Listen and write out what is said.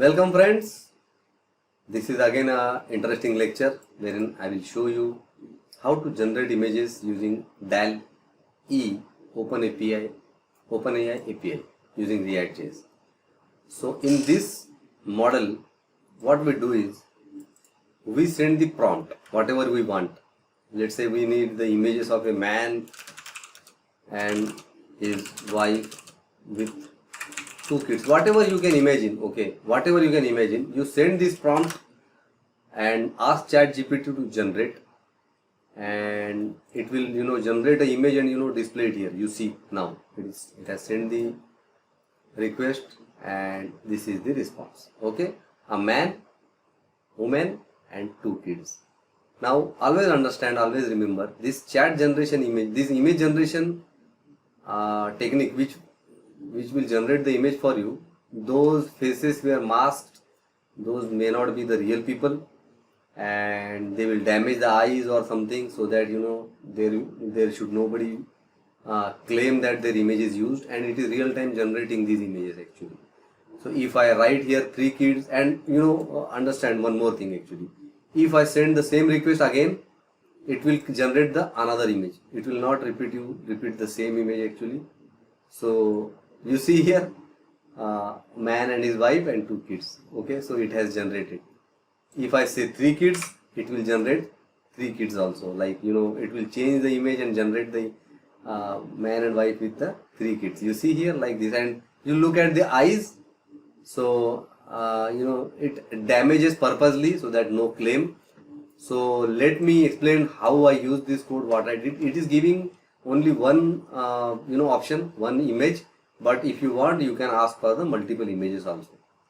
Welcome friends, this is again a interesting lecture wherein I will show you how to generate images using DAL-E OpenAI API using React.js. So in this model, what we do is we send the prompt, whatever we want. Let's say we need the images of a man and his wife with two kids, whatever you can imagine. Okay, whatever you can imagine, you send this prompt and ask ChatGPT to generate, and it will generate an image and display it here. You see now it has sent the request and this is the response. Okay, a man, woman and two kids. Now always understand, always remember this chat generation image, this image generation technique which will generate the image for you. Those faces were masked, those may not be the real people, and they will damage the eyes or something, so that there should nobody claim that their image is used, and it is real time generating these images actually. So if I write here 3 kids, and understand one more thing actually, if I send the same request again, it will generate the another image. It will not repeat the same image actually. So you see here man and his wife and 2 kids. Okay, so it has generated. If I say 3 kids, it will generate 3 kids also. Like it will change the image and generate the man and wife with the 3 kids. You see here like this, and you look at the eyes. So it damages purposely so that no claim. So let me explain how I use this code, what I did. It is giving only one option, one image, but if you want, you can ask for the multiple images also.